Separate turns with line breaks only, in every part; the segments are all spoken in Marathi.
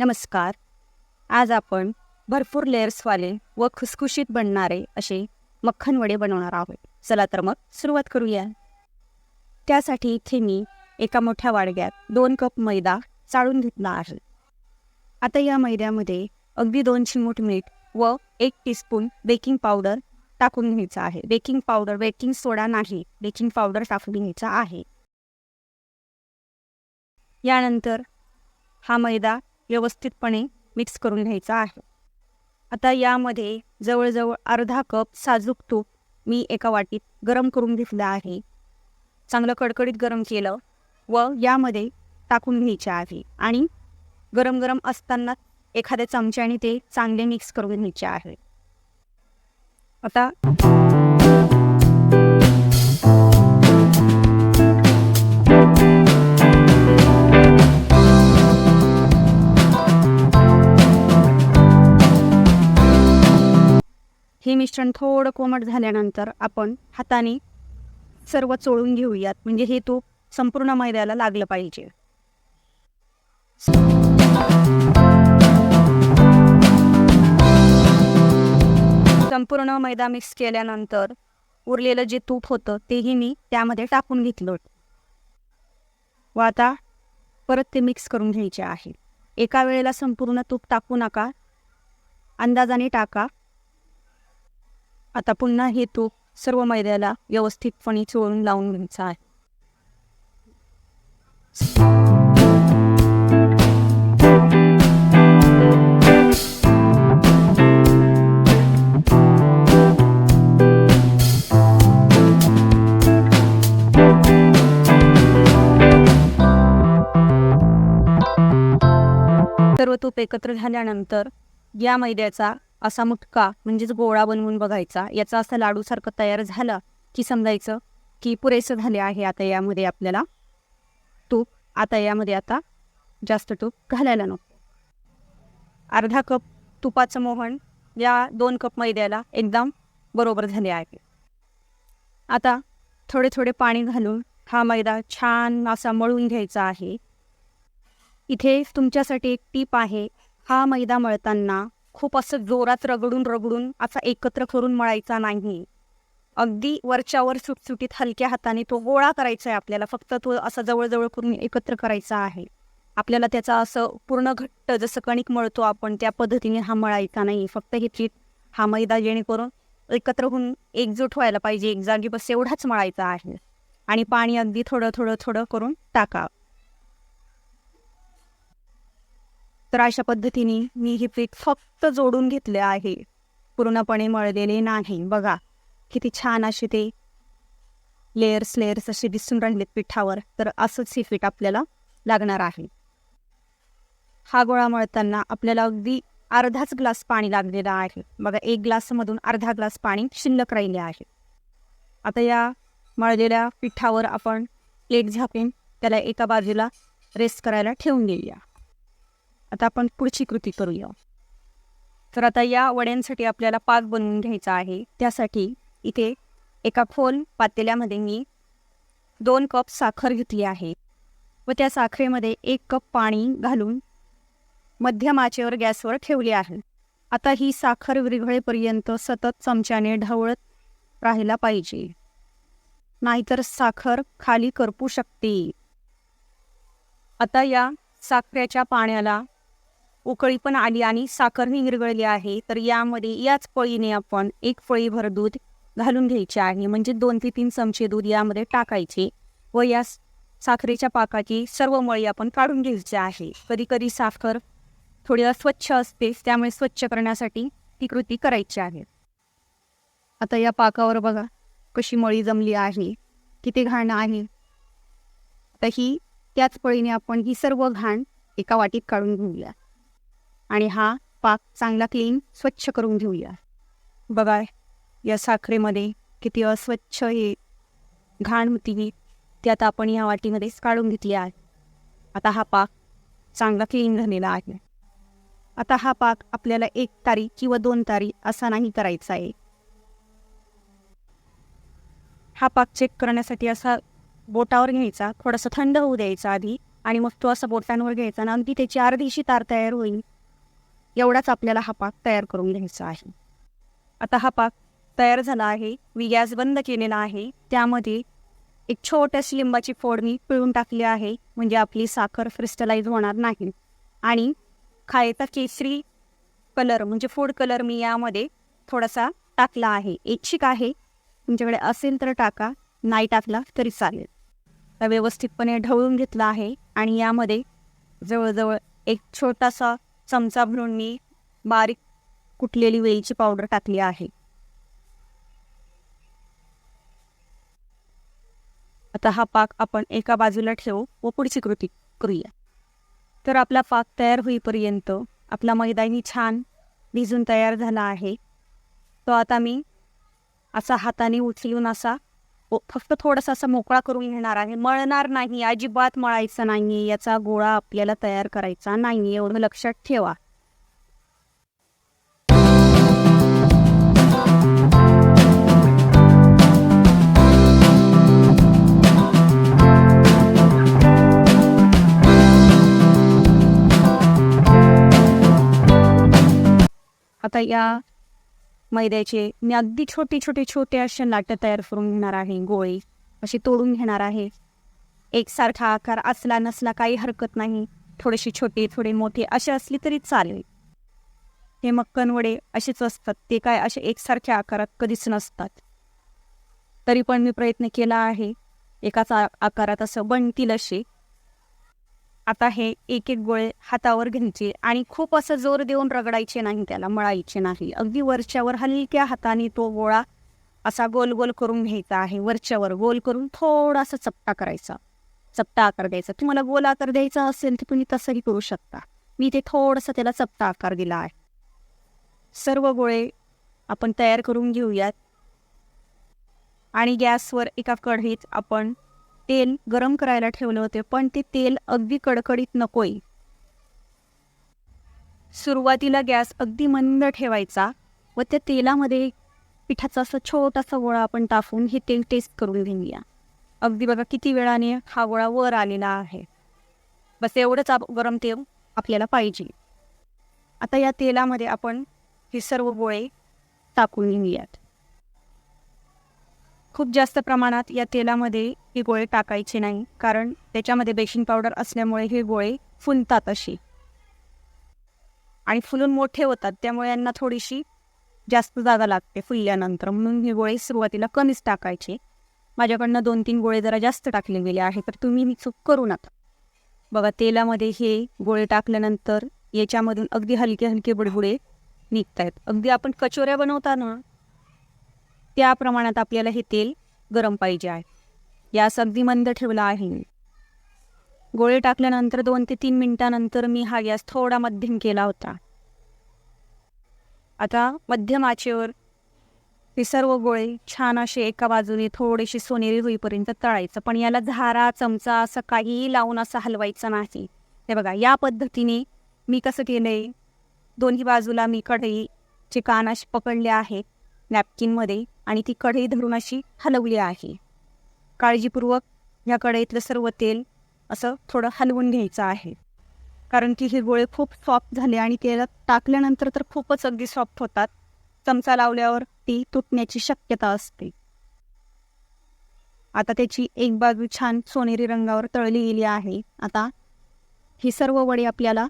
नमस्कार. आज आपण भरपूर लेयर्सवाले व खुसखुशीत बनणारे असे मक्खन वडे बनवणार आहोत. चला तर मग सुरुवात करूया. त्यासाठी इथे मी एका मोठ्या वाडग्यात 2 कप मैदा चाळून घेतला आहे. आता या मैद्यामध्ये अगदी 2 चिमूट मीठ व 1 टीस्पून बेकिंग पावडर टाकून घ्यायचा आहे. बेकिंग पावडर, बेकिंग सोडा नाही, बेकिंग पावडर टाकून घ्यायचा आहे. यानंतर हा मैदा व्यवस्थितपणे मिक्स करून घ्यायचा आहे. आता यामध्ये जवळजवळ अर्धा कप साजूक तूप मी एका वाटीत गरम करून घेतलं आहे. चांगलं कडकडीत गरम केलं व यामध्ये टाकून घ्यायचे आहे आणि गरम गरम असताना एखाद्या चमच्याने ते चांगले मिक्स करून घ्यायचे आहे. आता हे मिश्रण थोडं कोमट झाल्यानंतर आपण हाताने सर्व चोळून घेऊयात, म्हणजे हे तूप संपूर्ण मैद्याला लागलं पाहिजे. संपूर्ण मैदा मिक्स केल्यानंतर उरलेलं जे तूप होतं तेही मी त्यामध्ये टाकून घेतलं व आता परत ते मिक्स करून घ्यायचे आहे. एका वेळेला संपूर्ण तूप टाकू नका, अंदाजाने टाका. आता पुन्हा हे तूप सर्व मैद्याला व्यवस्थितपणे चोळून लावून घ्यायचं आहे. सर्व तूप एकत्र झाल्यानंतर या मैद्याचा असा मुटका म्हणजेच गोळा बनवून बघायचा. याचा असा लाडूसारखं तयार झाला की समजायचं की पुरेसं झाले आहे. आता यामध्ये आपल्याला तूप, आता यामध्ये आता जास्त तूप घालायला नको. अर्धा कप तुपाचं मोहन या 2 कप मैद्याला एकदम बरोबर झाले आहे. आता थोडे थोडे पाणी घालून हा मैदा छान असा मळून घ्यायचा आहे. इथे तुमच्यासाठी एक टीप आहे. हा मैदा मळताना खूप असं जोरात रगडून असा एकत्र करून मळायचा नाही. अगदी वरच्यावर सुटसुटीत हलक्या हाताने तो गोळा करायचा आहे आपल्याला. फक्त तो असा जवळजवळ करून एकत्र करायचा आहे. आपल्याला त्याचा असं पूर्ण घट्ट जसं कणिक मळतो आपण त्या पद्धतीने हा मळायचा नाही. फक्त हे पीठ, हा मैदा जेणेकरून एकत्र होऊन एकजूट व्हायला पाहिजे, एक जागी बस एवढाच मळायचा आहे. आणि पाणी अगदी थोडं थोडं थोडं करून टाका. तर अशा पद्धतीने मी हे पीठ फक्त जोडून घेतले आहे, पूर्णपणे मळलेले नाही. बघा किती छान असे ते लेयर्स असे दिसून राहिलेत पिठावर. तर असंच हे पीठ आपल्याला लागणार आहे. हा गोळा मळताना आपल्याला अगदी अर्धाच ग्लास पाणी लागलेला आहे. बघा, 1 ग्लासमधून अर्धा ग्लास पाणी शिल्लक राहिले आहे. आता या मळलेल्या पिठावर आपण प्लेट झाकून त्याला एका बाजूला रेस्ट करायला ठेवून देऊया. आता आपण पुढची कृती करूया. तर आता या वड्यांसाठी आपल्याला पाक बनवून घ्यायचा आहे. त्यासाठी इथे एका खोल पातेल्यामध्ये मी 2 कप साखर घेतली आहे व त्या साखरेमध्ये 1 कप पाणी घालून मध्यम आचेवर गॅसवर ठेवले आहे. आता ही साखर विरघळेपर्यंत सतत चमच्याने ढवळत राहायला पाहिजे, नाहीतर साखर खाली करपू शकते. आता या साखरेच्या पाण्याला उकळी पण आली आणि साखरही विरघळली आहे. तर यामध्ये याच पळीने आपण 1 पळीभर दूध घालून घ्यायचे आहे. म्हणजे 2 ते 3 चमचे दूध यामध्ये टाकायचे व या साखरेच्या पाकाची सर्व मळी आपण काढून घ्यायची आहे. कधी कधी साखर थोडी अस्वच्छ असते, त्यामुळे स्वच्छ करण्यासाठी ती कृती करायची आहे. आता या पाकावर बघा कशी मळी जमली आहे, किती घाण आहे. तर ही त्याच पळीने आपण ही सर्व घाण एका वाटीत काढून घेऊया आणि हा पाक चांगला क्लीन स्वच्छ करून घेऊया. बघा या साखरेमध्ये किती अस्वच्छ हे घाण होती, ती आता आपण या वाटीमध्येच काढून घेतली आहे. आता हा पाक चांगला क्लीन झालेला आहे. आता हा पाक आपल्याला 1 तारी किंवा 2 तारी असा नाही करायचा आहे. हा पाक चेक करण्यासाठी असा बोटावर घ्यायचा, थोडासा थंड होऊ द्यायचा आधी आणि मग तो असा बोटांवर घ्यायचा आणि अगदी त्याची अर्धीशी तार तयार होईल एवढाच आपल्याला हा पाक तयार करून घ्यायचा आहे. आता हा पाक तयार झाला आहे. मी गॅस बंद केलेला आहे. त्यामध्ये एक छोटीशी लिंबाची फोड मी पिळून टाकली आहे, म्हणजे आपली साखर क्रिस्टलाइज होणार नाही. आणि खायचा केसरी कलर म्हणजे फूड कलर मी यामध्ये थोडासा टाकला आहे. ऐच्छिक आहे, तुमच्याकडे असेल तर टाका, नाही टाकला तरी चालेल. तर व्यवस्थितपणे ढवळून घेतला आहे आणि यामध्ये जवळजवळ एक छोटासा चमचा भरून मी बारीक कुटलेली वेलची पावडर टाकली आहे. आता हा पाक आपण एका बाजूला ठेवू व पुढची कृती करूया. तर आपला पाक तयार होईपर्यंत आपला मैदानी छान भिजून तयार झाला आहे. तो आता मी असा हाताने उचलून असा फक्त थोडासा असा मोकळा करून घेणार आहे. मळणार नाही, अजिबात मळायचा नाही. याचा गोळा आपल्याला तयार करायचा नाही, एवढं लक्षात ठेवा. आता या मैद्याचे मी अगदी छोटे असे लाटे तयार करून घेणार आहे. गोळे असे तोडून घेणार आहे. एकसारखा आकार असला नसला काही हरकत नाही. थोडेसे छोटे थोडे मोठे असे असले तरी चालेल. हे मक्कन वडे असेच असतात, ते काय असे एकसारख्या आकारात कधीच नसतात. तरी पण मी प्रयत्न केला आहे एकाच आकारात असं बनतील असे. आता हे एक एक गोळे हातावर घ्यायचे आणि खूप असं जोर देऊन रगडायचे नाही, त्याला मळायचे नाही. अगदी वरच्यावर हलक्या हाताने तो गोळा असा गोल गोल करून घ्यायचा आहे. वरच्यावर गोल करून थोडासा चपटा करायचा, चपटा आकार द्यायचा. तुम्हाला गोल आकार द्यायचा असेल तर तुम्ही तसंही करू शकता. मी ते थोडंसं त्याला चपटा आकार दिला आहे. सर्व गोळे आपण तयार करून घेऊयात आणि गॅसवर एका कढईत आपण तेल गरम करायला ठेवले होते, पण ते तेल अगदी कडकडीत नकोय. सुरुवातीला गॅस अगदी मंद ठेवायचा व त्या तेलामध्ये पिठाचा असा छोटासा गोळा आपण टाकून हे तेल टेस्ट करून घेऊया. अगदी बघा किती वेळाने हा गोळा वर आलेला आहे. बस एवढंच गरम तेल आपल्याला पाहिजे. आता या तेलामध्ये आपण हे सर्व गोळे टाकून घेऊयात. खूप जास्त प्रमाणात या तेलामध्ये हे गोळे टाकायचे नाही, कारण त्याच्यामध्ये बेकिंग पावडर असल्यामुळे हे गोळे फुलतात अशी आणि फुलून मोठे होतात. त्यामुळे यांना थोडीशी जास्त जागा लागते फुलल्यानंतर, म्हणून हे गोळे सुरुवातीला कमीच टाकायचे. माझ्याकडनं 2-3 गोळे जरा जास्त टाकले गेले आहे, तर तुम्ही ही चूक करू नका. बघा तेलामध्ये हे गोळे टाकल्यानंतर याच्यामधून अगदी हलके हलके बुडबुडे निघत आहेत. अगदी आपण कचोऱ्या बनवताना त्या प्रमाणात आपल्याला हे तेल गरम पाहिजे आहे. गॅस अगदी मंद ठेवला आहे. गोळे टाकल्यानंतर 2 ते 3 मिनिटांनंतर मी हा गॅस थोडा मध्यम केला होता. आता मध्यम आचेवर हे सर्व गोळे छान असे एका बाजूने थोडेसे सोनेरी होईपर्यंत तळायचं, पण याला झारा चमचा असं काहीही लावून असं हलवायचं नाही. हे बघा या पद्धतीने मी कसं केलंय, दोन्ही बाजूला मी कढईचे कान असे पकडले आहेत नॅपकिनमध्ये आणि ती कढई धरून अशी हलवली आहे. काळजीपूर्वक ह्या कढईतलं सर्व तेल असं थोडं हलवून घ्यायचं आहे, कारण की हे गोळे खूप सॉफ्ट झाले आणि तेलात टाकल्यानंतर तर खूपच अगदी सॉफ्ट होतात. चमचा लावल्यावर ती तुटण्याची शक्यता असते. आता त्याची एक बाजू छान सोनेरी रंगावर तळली गेली आहे. आता ही सर्व वडे आपल्याला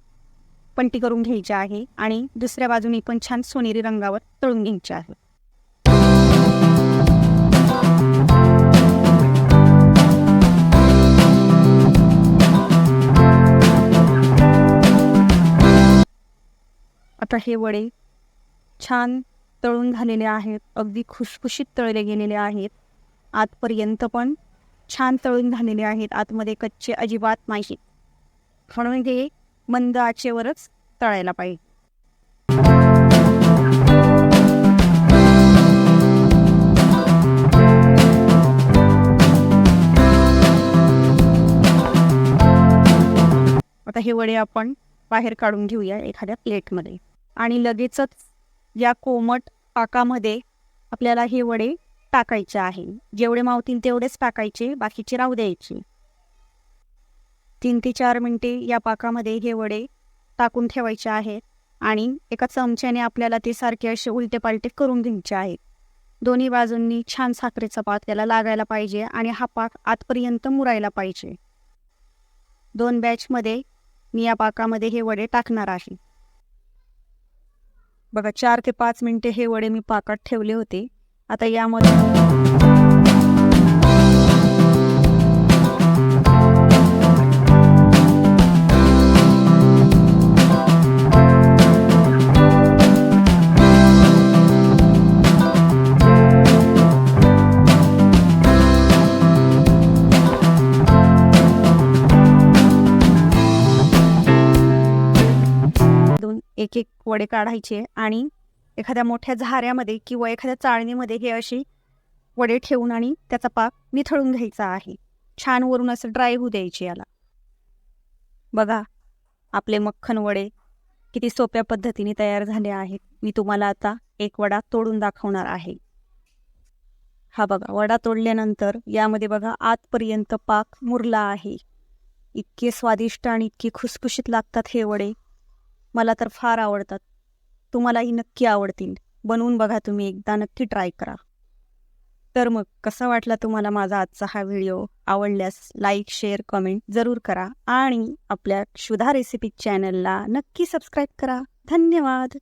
पलटी करून घ्यायची आहे आणि दुसऱ्या बाजूने पण छान सोनेरी रंगावर तळून घ्यायचे आहे. आता हे वडे छान तळून झालेले आहेत, अगदी खुशखुशीत तळले गेलेले आहेत. आतपर्यंत पण छान तळून झालेले आहेत, आतमध्ये कच्चे अजिबात नाही. म्हणून हे मंद आचेवरच तळायला पाहिजे. आता हे वडे आपण बाहेर काढून घेऊया एखाद्या प्लेटमध्ये आणि लगेचच या कोमट पाकामध्ये आपल्याला हे वडे टाकायचे आहे. जेवढे मावतील तेवढेच टाकायचे, बाकीचे राहू द्यायचे. 3 ते 4 मिनिटे या पाकामध्ये हे वडे टाकून ठेवायचे आहेत आणि एका चमच्याने आपल्याला ते सारखे असे उलटे पालटे करून घ्यायचे आहेत. दोन्ही बाजूंनी छान साखरेचा पाक त्याला लागायला पाहिजे आणि हा पाक आतपर्यंत मुरायला पाहिजे. 2 बॅचमध्ये मी या पाकामध्ये हे वडे टाकणार आहे. बघा 4 ते 5 मिनिटे हे वडे मी पाकात ठेवले होते. आता यामध्ये एक एक वडे काढायचे आणि एखाद्या मोठ्या झाऱ्यामध्ये किंवा एखाद्या चाळणीमध्ये हे असे वडे ठेवून आणि त्याचा पाक निथळून घ्यायचा आहे. छान वरून असं ड्राय होऊ द्यायचे याला. बघा आपले मक्खन वडे किती सोप्या पद्धतीने तयार झाले आहेत. मी तुम्हाला आता एक वडा तोडून दाखवणार आहे. हा बघा वडा तोडल्यानंतर यामध्ये बघा आतपर्यंत पाक मुरला आहे. इतके स्वादिष्ट आणि इतके खुसखुशीत लागतात हे वडे. मला तर फार आवडतात. तुम्हालाही नक्की आवडतील. बनवून बघा तुम्ही एकदा, नक्की ट्राय करा. तर मग कसा वाटला तुम्हाला माझा आजचा हा व्हिडिओ? आवडल्यास लाईक, शेअर, कमेंट जरूर करा आणि आपल्या क्षुधा रेसिपी चॅनलला नक्की सबस्क्राईब करा. धन्यवाद.